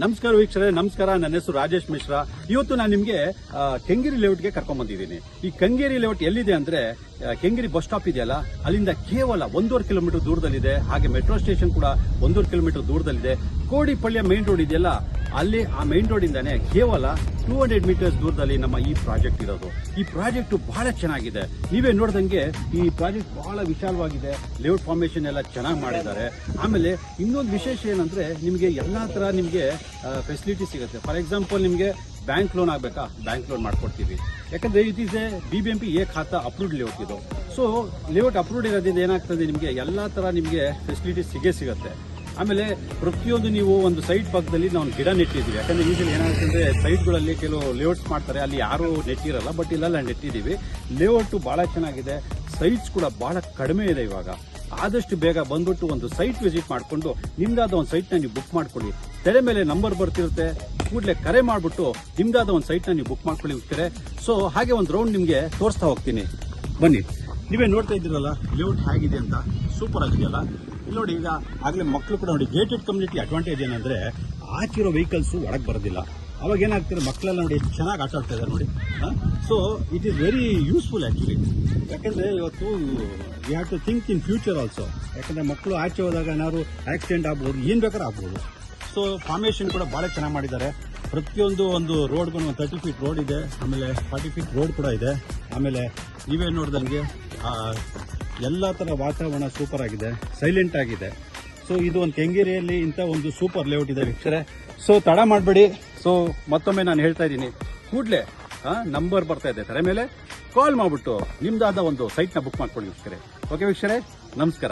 ನಮಸ್ಕಾರ ವೀಕ್ಷಕರೇ, ನಮಸ್ಕಾರ. ನನ್ನ ಹೆಸರು ರಾಜೇಶ್ ಮಿಶ್ರಾ. ಇವತ್ತು ನಾನು ನಿಮಗೆ ಕೆಂಗೇರಿ ಲೇಔಟ್ಗೆ ಕರ್ಕೊಂಡ್ ಬಂದಿದ್ದೀನಿ. ಈ ಕೆಂಗೇರಿ ಲೇಔಟ್ ಎಲ್ಲಿದೆ ಅಂದ್ರೆ ಕೆಂಗೇರಿ ಬಸ್ ಸ್ಟಾಪ್ ಇದೆಯಲ್ಲ, ಅಲ್ಲಿಂದ ಕೇವಲ 1.5 ಕಿಲೋಮೀಟರ್ ದೂರದಲ್ಲಿದೆ. ಹಾಗೆ ಮೆಟ್ರೋ ಸ್ಟೇಷನ್ ಕೂಡ 1.5 ಕಿಲೋಮೀಟರ್ ದೂರದಲ್ಲಿದೆ. ಕೋಡಿಪಳ್ಳಿಯ ಮೈನ್ ರೋಡ್ ಇದೆಯಲ್ಲ, ಅಲ್ಲಿ ಆ ಮೈನ್ ರೋಡ್ ಇಂದಾನೆ ಕೇವಲ 200 ಮೀಟರ್ಸ್ ದೂರದಲ್ಲಿ ನಮ್ಮ ಈ ಪ್ರಾಜೆಕ್ಟ್ ಇರೋದು. ಈ ಪ್ರಾಜೆಕ್ಟ್ ಬಹಳ ಚೆನ್ನಾಗಿದೆ. ನೀವೇ ನೋಡ್ದಂಗೆ ಈ ಪ್ರಾಜೆಕ್ಟ್ ಬಹಳ ವಿಶಾಲವಾಗಿದೆ. ಲೇಔಟ್ ಫಾರ್ಮೇಶನ್ ಎಲ್ಲ ಚೆನ್ನಾಗಿ ಮಾಡಿದ್ದಾರೆ. ಆಮೇಲೆ ಇನ್ನೊಂದು ವಿಶೇಷ ಏನಂದ್ರೆ, ನಿಮಗೆ ಎಲ್ಲಾ ತರ ನಿಮಗೆ ಫೆಸಿಲಿಟಿ ಸಿಗುತ್ತೆ. ಫಾರ್ ಎಕ್ಸಾಂಪಲ್, ನಿಮಗೆ ಬ್ಯಾಂಕ್ ಲೋನ್ ಆಗಬೇಕಾ, ಬ್ಯಾಂಕ್ ಲೋನ್ ಮಾಡ್ಕೊಡ್ತೀವಿ. ಯಾಕಂದ್ರೆ ಇಟ್ ಈಸ್ ಎ BBMP ಖಾತಾ ಅಪ್ರೂವ್ಡ್ ಲೇಔಟ್ ಇದು. ಸೊ ಲೇಔಟ್ ಅಪ್ರೂವ್ಡ್ ಇರೋದ್ರಿಂದ ಏನಾಗ್ತದೆ, ನಿಮಗೆ ಎಲ್ಲಾ ತರ ನಿಮಗೆ ಫೆಸಿಲಿಟಿ ಸಿಗುತ್ತೆ. ಆಮೇಲೆ ಪ್ರತಿಯೊಂದು ನೀವು ಒಂದು ಸೈಟ್ ಪಕ್ಕದಲ್ಲಿ ನಾವು ಗಿಡ ನೆಟ್ಟಿದ್ದೀವಿ. ಯಾಕಂದ್ರೆ ಯೂಶಲಿ ಏನಾಗುತ್ತೆ ಅಂದ್ರೆ, ಸೈಟ್ಗಳಲ್ಲಿ ಕೆಲವು ಲೇಔಟ್ಸ್ ಮಾಡ್ತಾರೆ, ಅಲ್ಲಿ ಯಾರು ನೆಟ್ಟಿರಲ್ಲ. ಬಟ್ ಇಲ್ಲೆಲ್ಲ ನೆಟ್ಟಿದ್ದೀವಿ. ಲೇಔಟ್ ಬಹಳ ಚೆನ್ನಾಗಿದೆ. ಸೈಟ್ಸ್ ಕೂಡ ಬಹಳ ಕಡಿಮೆ ಇದೆ. ಇವಾಗ ಆದಷ್ಟು ಬೇಗ ಬಂದ್ಬಿಟ್ಟು ಒಂದು ಸೈಟ್ ವಿಸಿಟ್ ಮಾಡಿಕೊಂಡು ನಿಮ್ದಾದ ಒಂದು ಸೈಟ್ನ ನೀವು ಬುಕ್ ಮಾಡ್ಕೊಳ್ಳಿ. ತೆರೆ ಮೇಲೆ ನಂಬರ್ ಬರ್ತಿರುತ್ತೆ, ಕೂಡಲೇ ಕರೆ ಮಾಡಿಬಿಟ್ಟು ನಿಮ್ದಾದ ಒಂದು ಸೈಟ್ನ ನೀವು ಬುಕ್ ಮಾಡ್ಕೊಳ್ಳಿ ಹೋಗ್ತಾರೆ. ಸೊ ಹಾಗೆ ಒಂದು ರೌಂಡ್ ನಿಮಗೆ ತೋರಿಸ್ತಾ ಹೋಗ್ತೀನಿ, ಬನ್ನಿ. ನೀವೇ ನೋಡ್ತಾ ಇದ್ದೀರಲ್ಲ ಲೇಔಟ್ ಹೇಗಿದೆ ಅಂತ, ಸೂಪರ್ ಆಗಿದೆಯಲ್ಲ. ಇಲ್ಲಿ ನೋಡಿ, ಈಗ ಆಗಲೇ ಮಕ್ಕಳು ಕೂಡ ನೋಡಿ, ಗೇಟೆಡ್ ಕಮ್ಯುನಿಟಿ ಅಡ್ವಾಂಟೇಜ್ ಏನಂದ್ರೆ ಆಚಿರೋ ವೆಹಿಕಲ್ಸ್ ಒಳಗೆ ಬರೋದಿಲ್ಲ. ಅವಾಗ ಏನಾಗ್ತದೆ, ಮಕ್ಕಳೆಲ್ಲ ನೋಡಿ ಎಷ್ಟು ಚೆನ್ನಾಗಿ ಆಟ ಆಡ್ತಾ ಇದ್ದಾರೆ ನೋಡಿ. So it is very useful actually. ಯಾಕಂದ್ರೆ ಇವತ್ತು we have to think in future also. ಯಾಕಂದ್ರೆ ಮಕ್ಕಳು ಆಚೆ ಹೋದಾಗ ಏನಾದ್ರು ಆಕ್ಸಿಡೆಂಟ್ ಆಗ್ಬೋದು, ಏನ್ ಬೇಕಾದ್ರೂ ಆಗ್ಬೋದು. ಸೊ ಫಾರ್ಮೇಶನ್ ಕೂಡ ಬಹಳ ಚೆನ್ನಾಗಿ ಮಾಡಿದ್ದಾರೆ. ಪ್ರತಿಯೊಂದು ಒಂದು ರೋಡ್ಗೂ ಒಂದು 30 ಫೀಟ್ ರೋಡ್ ಇದೆ. ಆಮೇಲೆ 40 ಫೀಟ್ ರೋಡ್ ಕೂಡ ಇದೆ. ಆಮೇಲೆ ನೀವೇ ನೋಡ್ದಂಗೆ ಎಲ್ಲ ತರ ವಾತಾವರಣ ಸೂಪರ್ ಆಗಿದೆ, ಸೈಲೆಂಟ್ ಆಗಿದೆ. ಸೊ ಇದು ಒಂದು ಕೆಂಗೇರಿಯಲ್ಲಿ ಇಂಥ ಒಂದು ಸೂಪರ್ ಲೇಔಟ್ ಇದೆ ವೀಕ್ಷಕರೇ. ಸೊ ತಡ ಮಾಡಬೇಡಿ. ಸೊ ಮತ್ತೊಮ್ಮೆ ನಾನು ಹೇಳ್ತಾ ಇದ್ದೀನಿ, ಕೂಡಲೇ ನಂಬರ್ ಬರ್ತಾ ಇದೆ, ತರ ಮೇಲೆ ಕಾಲ್ ಮಾಡಿಬಿಟ್ಟು ನಿಮ್ದಾದ ಒಂದು ಸೈಟ್ನ ಬುಕ್ ಮಾಡ್ಕೊಳ್ಳಿ ವೀಕ್ಷಕರೇ. ಓಕೆ ವೀಕ್ಷಕರೇ, ನಮಸ್ಕಾರ.